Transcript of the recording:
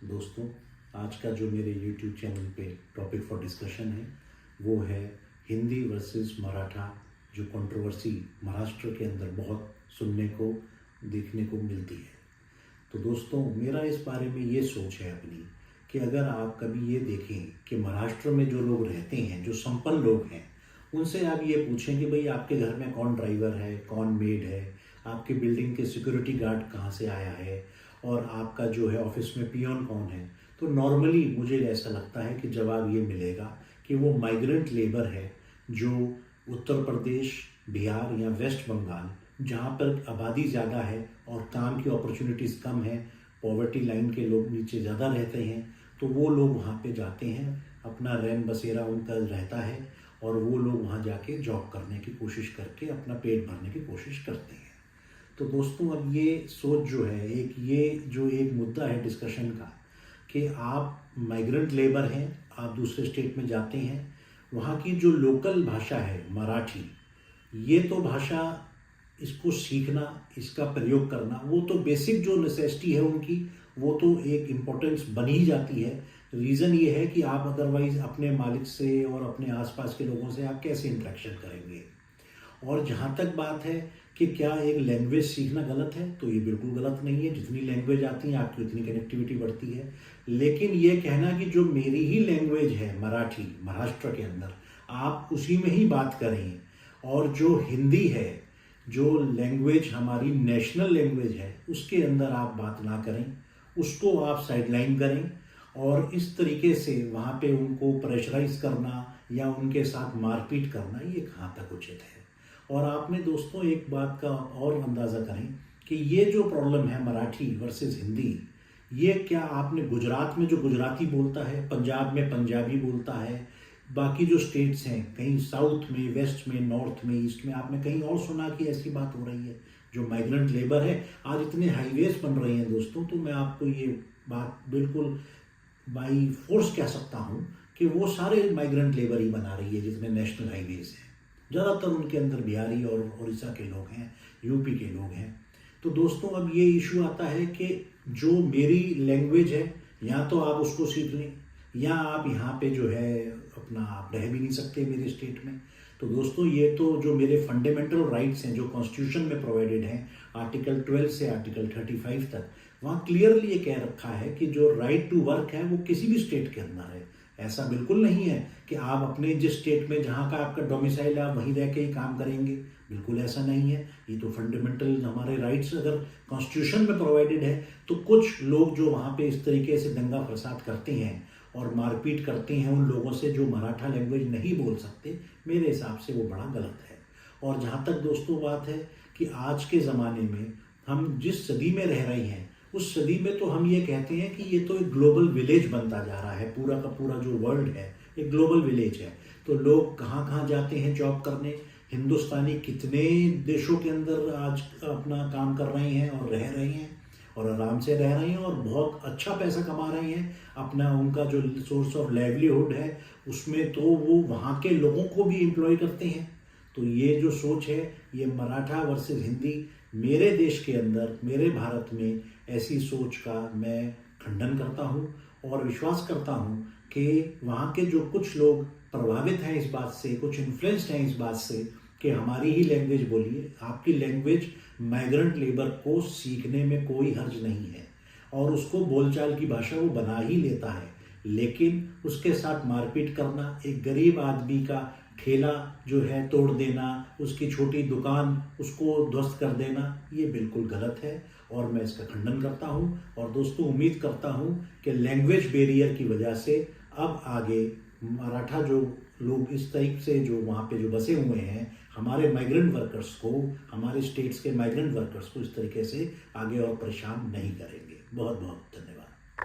दोस्तों, आज का जो मेरे YouTube चैनल पे टॉपिक फॉर डिस्कशन है वो है हिंदी वर्सेस मराठा। जो कंट्रोवर्सी महाराष्ट्र के अंदर बहुत सुनने को देखने को मिलती है। तो दोस्तों, मेरा इस बारे में ये सोच है अपनी कि अगर आप कभी ये देखें कि महाराष्ट्र में जो लोग रहते हैं, जो संपन्न लोग हैं, उनसे आप ये पूछें कि भाई आपके घर में कौन ड्राइवर है, कौन मेड है, आपकी बिल्डिंग के सिक्योरिटी गार्ड कहाँ से आया है और आपका जो है ऑफिस में पियोन कौन है, तो नॉर्मली मुझे ऐसा लगता है कि जवाब ये मिलेगा कि वो माइग्रेंट लेबर है जो उत्तर प्रदेश, बिहार या वेस्ट बंगाल, जहाँ पर आबादी ज़्यादा है और काम की अपॉर्चुनिटीज़ कम है, पॉवर्टी लाइन के लोग नीचे ज़्यादा रहते हैं, तो वो लोग वहाँ पे जाते हैं, अपना रैन बसेरा उनका रहता है और वो लोग वहाँ जाके जॉब करने की कोशिश करके अपना पेट भरने की कोशिश करते हैं। तो दोस्तों, अब ये सोच जो है, एक मुद्दा है डिस्कशन का कि आप माइग्रेंट लेबर हैं, आप दूसरे स्टेट में जाते हैं, वहाँ की जो लोकल भाषा है मराठी, ये तो भाषा, इसको सीखना, इसका प्रयोग करना, वो तो बेसिक जो नेसेसिटी है उनकी, वो तो एक इम्पोर्टेंस बन ही जाती है। रीज़न ये है कि आप अदरवाइज़ अपने मालिक से और अपने आसपास के लोगों से आप कैसे इंटरेक्शन करेंगे। और जहाँ तक बात है कि क्या एक लैंग्वेज सीखना गलत है, तो ये बिल्कुल गलत नहीं है। जितनी लैंग्वेज आती है आपकी उतनी कनेक्टिविटी बढ़ती है। लेकिन ये कहना कि जो मेरी ही लैंग्वेज है मराठी, महाराष्ट्र के अंदर आप उसी में ही बात करें, और जो हिंदी है, जो लैंग्वेज हमारी नेशनल लैंग्वेज है, उसके अंदर आप बात ना करें, उसको आप साइडलाइन करें, और इस तरीके से वहाँ पे उनको प्रेशराइज करना या उनके साथ मारपीट करना, ये कहाँ तक उचित है। और आपने दोस्तों एक बात का और अंदाज़ा करें कि ये जो प्रॉब्लम है मराठी वर्सेस हिंदी, ये क्या आपने गुजरात में जो गुजराती बोलता है, पंजाब में पंजाबी बोलता है, बाकी जो स्टेट्स हैं, कहीं साउथ में, वेस्ट में, नॉर्थ में, ईस्ट में, आपने कहीं और सुना कि ऐसी बात हो रही है? जो माइग्रेंट लेबर है, आज इतने हाईवेज बन रहे हैं दोस्तों, तो मैं आपको ये बात बिल्कुल बाई फोर्स कह सकता हूँ कि वो सारे माइग्रेंट लेबर ही बना रही है जितने नेशनल हाईवेज हैं। ज़्यादातर उनके अंदर बिहारी और उड़ीसा के लोग हैं, यूपी के लोग हैं। तो दोस्तों, अब ये इशू आता है कि जो मेरी लैंग्वेज है, या तो आप उसको सीख लें, या आप यहाँ पे जो है अपना आप रह भी नहीं सकते मेरे स्टेट में। तो दोस्तों, ये तो जो मेरे फंडामेंटल राइट्स हैं जो कॉन्स्टिट्यूशन में प्रोवाइडेड हैं, आर्टिकल 12 से आर्टिकल 35 तक, वहाँ क्लियरली ये कह रखा है कि जो राइट टू वर्क है वो किसी भी स्टेट के अंदर है। ऐसा बिल्कुल नहीं है कि आप अपने जिस स्टेट में जहाँ का आपका डोमिसाइल है आप वहीं रह के ही काम करेंगे, बिल्कुल ऐसा नहीं है। ये तो फंडामेंटल हमारे राइट्स अगर कॉन्स्टिट्यूशन में प्रोवाइडेड है, तो कुछ लोग जो वहाँ पे इस तरीके से दंगा फसाद करते हैं और मारपीट करते हैं उन लोगों से जो मराठा लैंग्वेज नहीं बोल सकते, मेरे हिसाब से वो बड़ा गलत है। और जहाँ तक दोस्तों बात है कि आज के ज़माने में हम जिस सदी में रह रहे हैं, उस सदी में तो हम ये कहते हैं कि ये तो एक ग्लोबल विलेज बनता जा रहा है। पूरा का पूरा जो वर्ल्ड है एक ग्लोबल विलेज है। तो लोग कहाँ कहाँ जाते हैं जॉब करने, हिंदुस्तानी कितने देशों के अंदर आज अपना काम कर रहे हैं और रह रहे हैं, और आराम से रह रहे हैं और बहुत अच्छा पैसा कमा रहे हैं। अपना उनका जो सोर्स ऑफ लाइवलीहुड है उसमें तो वो वहाँ के लोगों को भी एम्प्लॉय करते हैं। तो ये जो सोच है, ये मराठा वर्सेस हिंदी, मेरे देश के अंदर, मेरे भारत में ऐसी सोच का मैं खंडन करता हूँ और विश्वास करता हूँ कि वहाँ के जो कुछ लोग प्रभावित हैं इस बात से, कुछ इन्फ्लुएंस्ड हैं इस बात से कि हमारी ही लैंग्वेज बोलिए, आपकी लैंग्वेज माइग्रेंट लेबर को सीखने में कोई हर्ज नहीं है, और उसको बोलचाल की भाषा वो बना ही लेता है। लेकिन उसके साथ मारपीट करना, एक गरीब आदमी का ठेला जो है तोड़ देना, उसकी छोटी दुकान उसको ध्वस्त कर देना, ये बिल्कुल गलत है और मैं इसका खंडन करता हूँ। और दोस्तों, उम्मीद करता हूँ कि लैंग्वेज बैरियर की वजह से अब आगे मराठा जो लोग इस तरीके से जो वहाँ पे जो बसे हुए हैं, हमारे माइग्रेंट वर्कर्स को, हमारे स्टेट्स के माइग्रेंट वर्कर्स को इस तरीके से आगे और परेशान नहीं करेंगे। बहुत बहुत धन्यवाद।